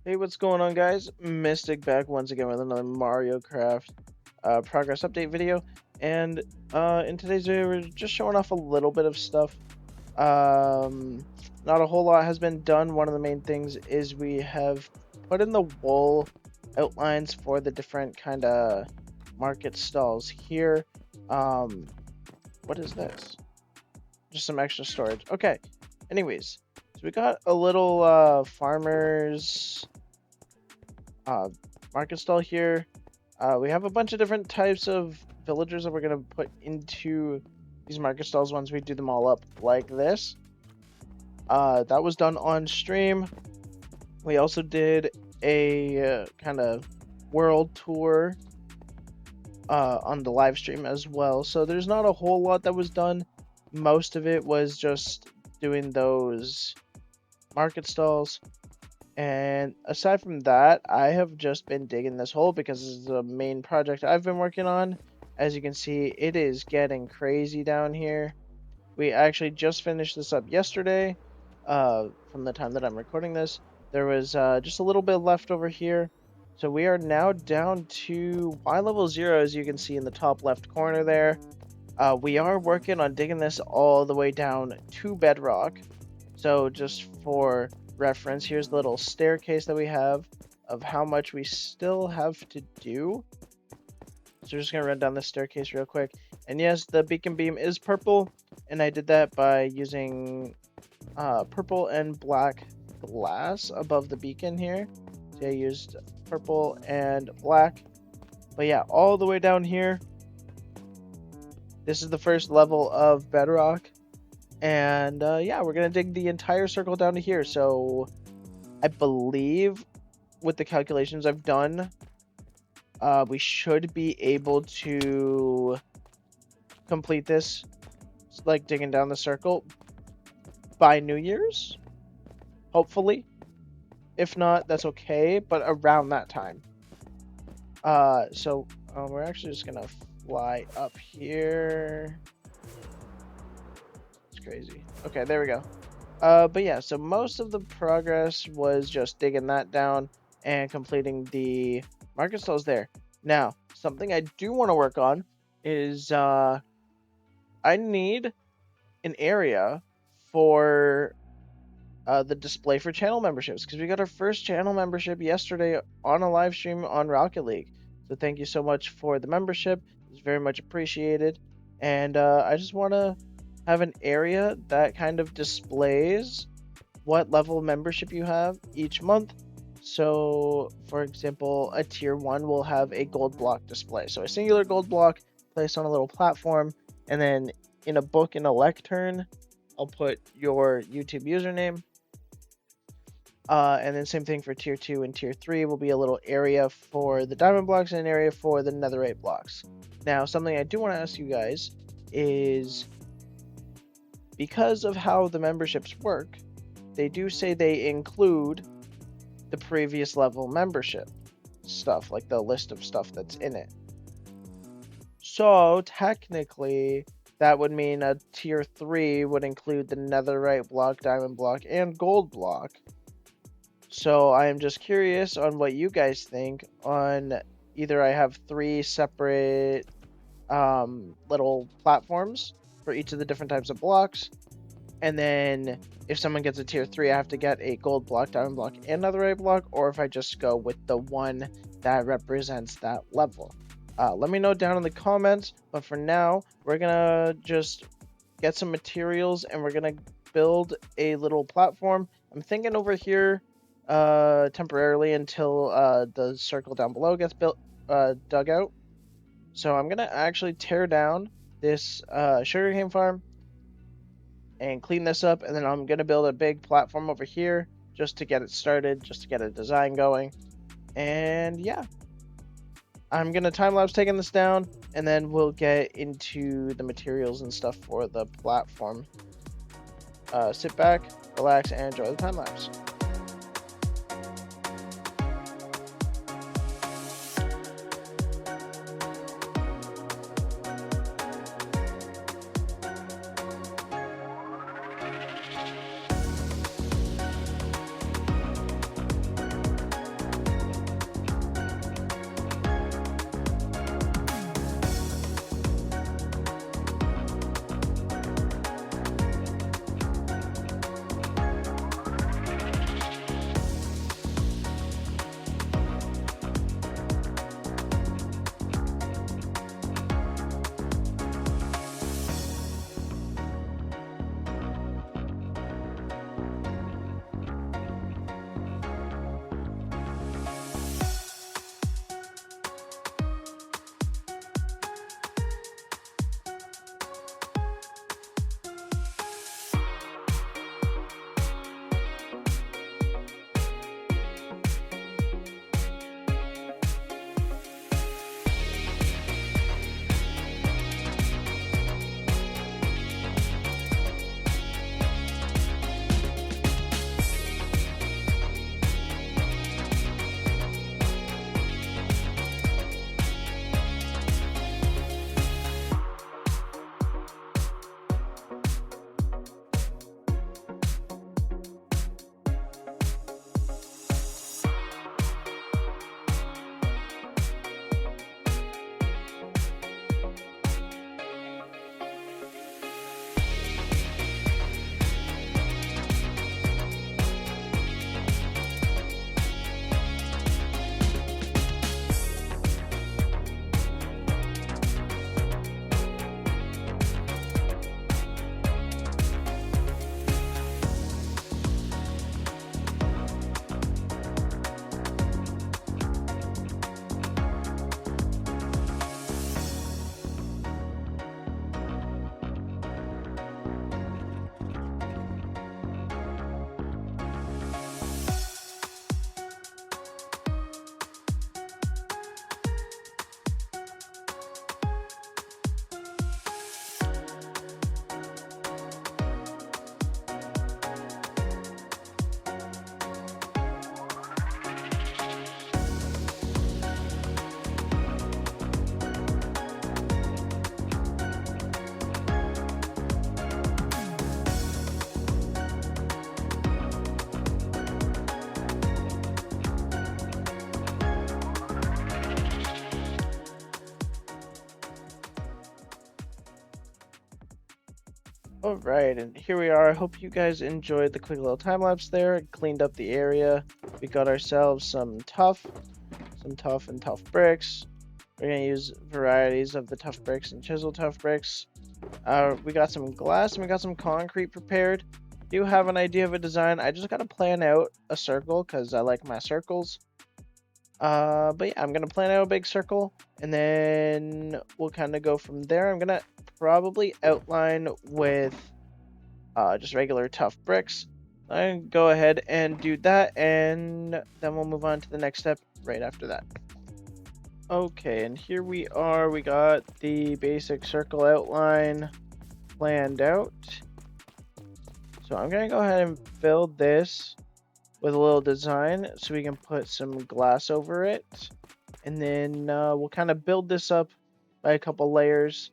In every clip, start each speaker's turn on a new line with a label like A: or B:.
A: Hey, what's going on, guys? Mystic back once again with another MarioCraft progress update video. And in today's video, we're just showing off a little bit of stuff. Not a whole lot has been done. One of the main things is we have put in the wool outlines for the different kind of market stalls here. What is this? Just some extra storage. Okay. Anyways, so we got a little farmers market stall here. We have a bunch of different types of villagers that we're going to put into these market stalls once we do them all up like this. That was done on stream. We also did a kind of world tour on the live stream as well. So there's not a whole lot that was done. Most of it was just doing those market stalls. And aside from that, I have just been digging this hole because this is the main project I've been working on. As you can see, it is getting crazy down here. We actually just finished this up yesterday. From the time that I'm recording this, there was just a little bit left over here. So we are now down to Y level 0, as you can see in the top left corner there. We are working on digging this all the way down to bedrock. So just for reference, here's the little staircase that we have of how much we still have to do. So we're just gonna run down the staircase real quick. And yes, the beacon beam is purple, and I did that by using purple and black glass above the beacon here. So I used purple and black. But yeah, all the way down here, this is the first level of bedrock. And yeah, we're gonna dig the entire circle down to here. So I believe with the calculations I've done, we should be able to complete this, like digging down the circle, by New Year's, hopefully. If not, that's okay, but around that time. So we're actually just gonna fly up here. Crazy. Okay, there we go. But yeah, so most of the progress was just digging that down and completing the market stalls there. Now, something I do want to work on is I need an area for the display for channel memberships, because we got our first channel membership yesterday on a live stream on Rocket League. So thank you so much for the membership. It's very much appreciated. And I just want to have an area that kind of displays what level of membership you have each month. So for example, a tier 1 will have a gold block display, so a singular gold block placed on a little platform, and then in a book in a lectern I'll put your YouTube username, and then same thing for tier 2 and tier 3 will be a little area for the diamond blocks and an area for the netherite blocks. Now, something I do want to ask you guys is, because of how the memberships work, they do say they include the previous level membership stuff, like the list of stuff that's in it. So technically, that would mean a tier 3 would include the netherite block, diamond block, and gold block. So I am just curious on what you guys think on either I have 3 separate little platforms for each of the different types of blocks, and then if someone gets a tier 3, I have to get a gold block, diamond block, and netherite block, or if I just go with the one that represents that level. Let me know down in the comments, but for now, we're gonna just get some materials and we're gonna build a little platform. I'm thinking over here temporarily until the circle down below gets built, dug out. So I'm gonna actually tear down this sugarcane farm and clean this up, and then I'm gonna build a big platform over here just to get it started, just to get a design going. And yeah, I'm gonna time-lapse taking this down, and then we'll get into the materials and stuff for the platform. Sit back, relax, and enjoy the time-lapse. Alright, and here we are. I hope you guys enjoyed the quick little time lapse there. Cleaned up the area. We got ourselves some tough and tough bricks. We're gonna use varieties of the tough bricks and chisel tough bricks. We got some glass and we got some concrete prepared. Do have an idea of a design. I just gotta plan out a circle because I like my circles. But yeah, I'm gonna plan out a big circle and then we'll kind of go from there. I'm gonna probably outline with just regular tough bricks. I can go ahead and do that, and then we'll move on to the next step right after that. Okay, and here we are. We got the basic circle outline planned out. So I'm gonna go ahead and fill this with a little design so we can put some glass over it. And then we'll kind of build this up by a couple layers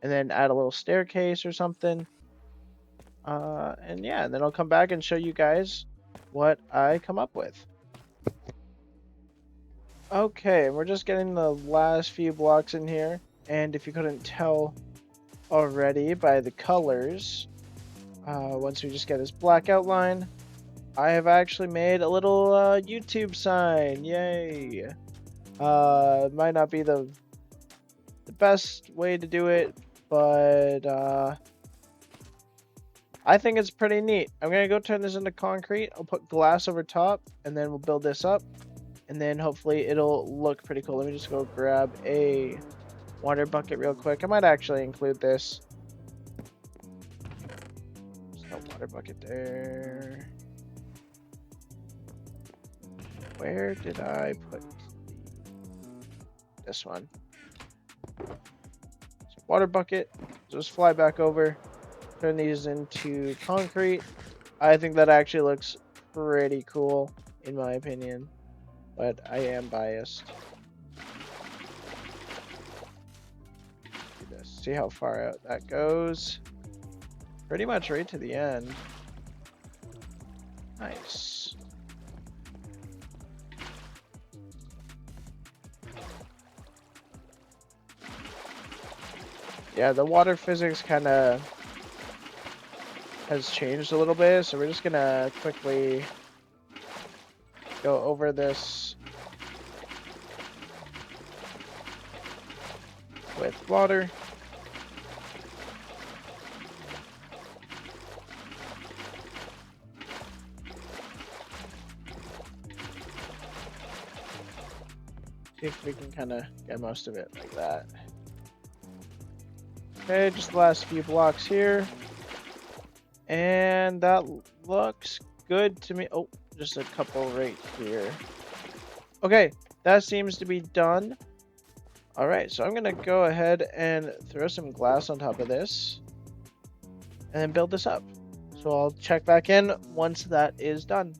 A: and then add a little staircase or something. And yeah, then I'll come back and show you guys what I come up with. Okay, we're just getting the last few blocks in here. And if you couldn't tell already by the colors, once we just get this black outline, I have actually made a little YouTube sign. Yay! Might not be the best way to do it, but I think it's pretty neat. I'm gonna go turn this into concrete. I'll put glass over top, and then we'll build this up, and then hopefully it'll look pretty cool. Let me just go grab a water bucket real quick. I might actually include this. There's no water bucket there. Where did I put this one? So water bucket. Just fly back over. Turn these into concrete. I think that actually looks pretty cool, in my opinion. But I am biased. Do this. See how far out that goes. Pretty much right to the end. Nice. Yeah, the water physics kind of has changed a little bit, so we're just gonna quickly go over this with water. See if we can kind of get most of it like that. Okay, just the last few blocks here. And that looks good to me. Oh, just a couple right here. Okay, that seems to be done. All right, so I'm gonna go ahead and throw some glass on top of this and then build this up. So I'll check back in once that is done.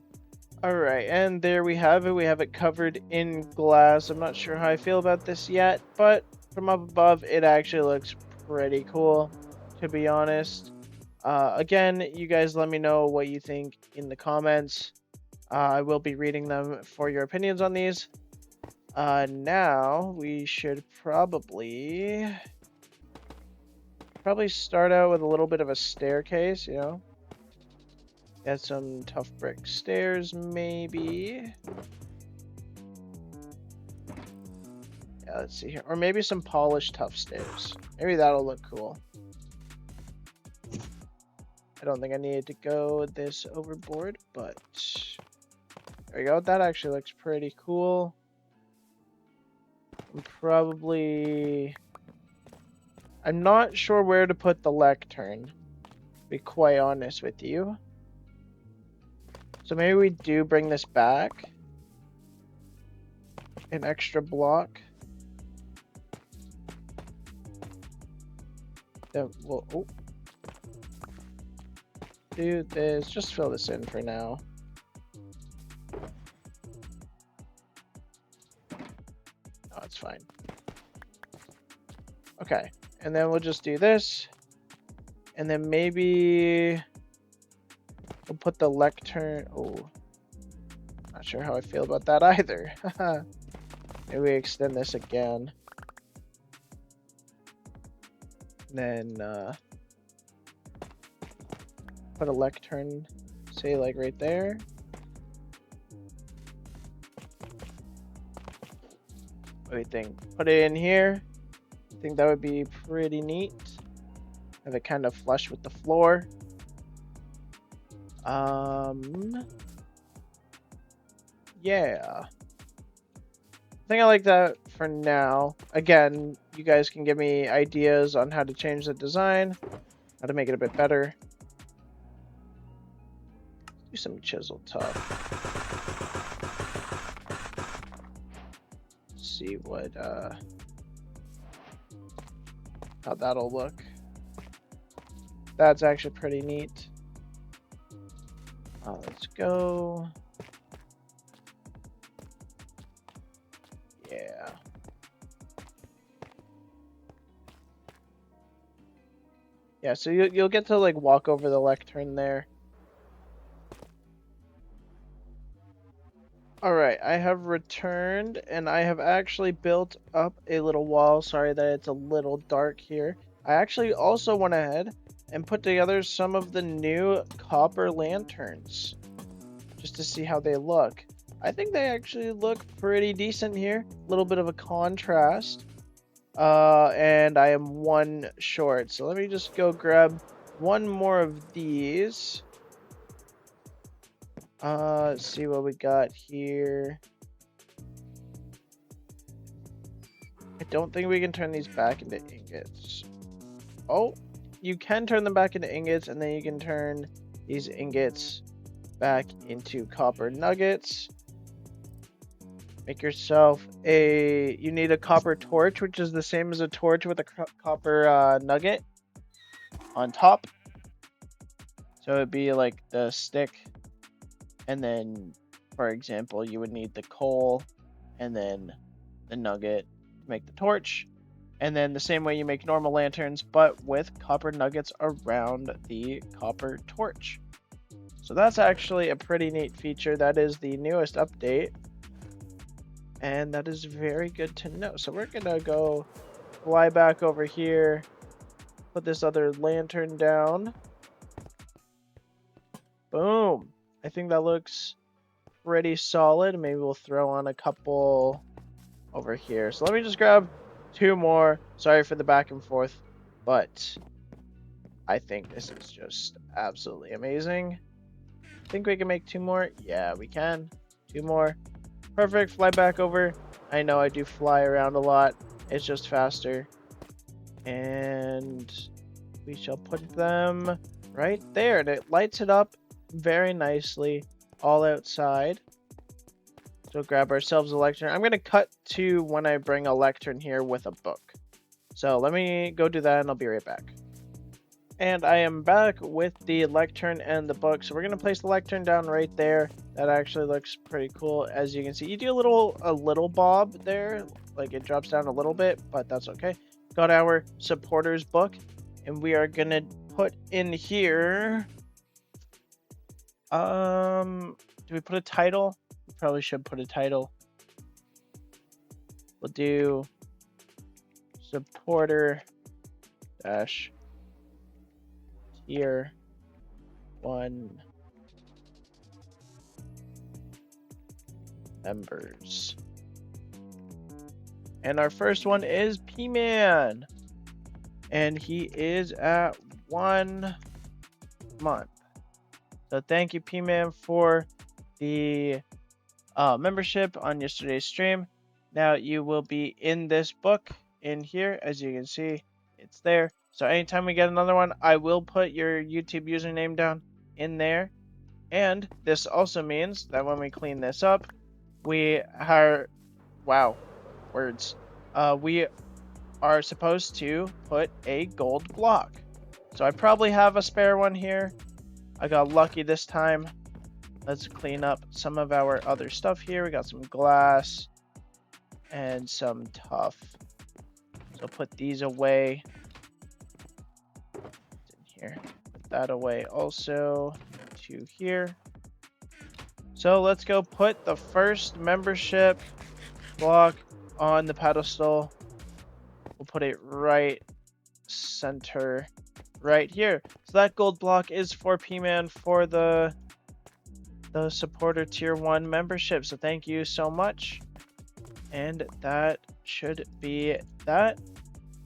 A: All right, and there we have it. We have it covered in glass. I'm not sure how I feel about this yet, but from up above, it actually looks pretty cool, to be honest. Again, you guys let me know what you think in the comments. I will be reading them for your opinions on these. Now we should probably start out with a little bit of a staircase, you know. Get some tough brick stairs, maybe. Yeah, let's see here. Or maybe some polished tough stairs. Maybe that'll look cool. I don't think I needed to go this overboard, but there we go. That actually looks pretty cool. I'm not sure where to put the lectern, to be quite honest with you. So maybe we do bring this back an extra block. Then we'll do this. Just fill this in for now. Oh, it's fine. Okay, and then we'll just do this, and then maybe we'll put the lectern. Oh, not sure how I feel about that either. Maybe we extend this again. Then put a lectern, say like right there. What do you think? Put it in here. I think that would be pretty neat. Have it kind of flush with the floor. Yeah. I think I like that for now. Again, you guys can give me ideas on how to change the design, how to make it a bit better. Do some chisel top. See what how that'll look. That's actually pretty neat. Let's go. Yeah. Yeah, so you'll get to like walk over the lectern there. Alright, I have returned and I have actually built up a little wall. Sorry that it's a little dark here. I actually also went ahead and put together some of the new copper lanterns just to see how they look. I think they actually look pretty decent here. A little bit of a contrast. And I am one short. So let me just go grab one more of these. Let's see what we got here. I don't think we can turn these back into ingots. Oh, you can turn them back into ingots, and then you can turn these ingots back into copper nuggets. Make yourself you need a copper torch, which is the same as a torch with a copper nugget on top. So it'd be like the stick. And then, for example, you would need the coal and then the nugget to make the torch. And then the same way you make normal lanterns, but with copper nuggets around the copper torch. So that's actually a pretty neat feature. That is the newest update. And that is very good to know. So we're going to go fly back over here, put this other lantern down. Boom. I think that looks pretty solid. Maybe we'll throw on a couple over here. So let me just grab two more. Sorry for the back and forth, but I think this is just absolutely amazing. Think we can make two more? Yeah, we can. Two more. Perfect. Fly back over. I know I do fly around a lot. It's just faster. And we shall put them right there. And it lights it up very nicely all outside. So grab ourselves a lectern. I'm going to cut to when I bring a lectern here with a book. So let me go do that and I'll be right back. And I am back with the lectern and the book. So we're going to place the lectern down right there. That actually looks pretty cool. As you can see, you do a little bob there. Like it drops down a little bit, but that's okay. Got our supporters book. And we are going to put in here... do we put a title? We probably should put a title. We'll do supporter dash tier 1 members. And our first one is P-Man. And he is at 1 month. So thank you, P-Man, for the membership on yesterday's stream. Now you will be in this book in here. As you can see, it's there. So anytime we get another one, I will put your YouTube username down in there. And this also means that when we clean this up, we are... Wow. Words. We are supposed to put a gold block. So I probably have a spare one here. I got lucky this time. Let's clean up some of our other stuff here. We got some glass and some tuff. So put these away. It's in here. Put that away also. To here. So let's go put the first membership block on the pedestal. We'll put it right center right here. So that gold block is for P-Man for the supporter tier 1 membership. So thank you so much. And that should be that.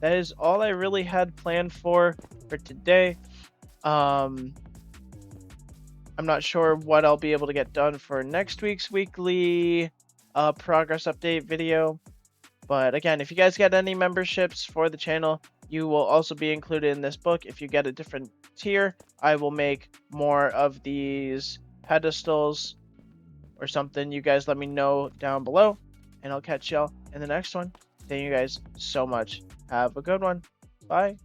A: That is all I really had planned for today. I'm not sure what I'll be able to get done for next week's weekly progress update video. But again, if you guys get any memberships for the channel, you will also be included in this book. If you get a different tier, I will make more of these pedestals or something. You guys let me know down below, and I'll catch y'all in the next one. Thank you guys so much. Have a good one. Bye.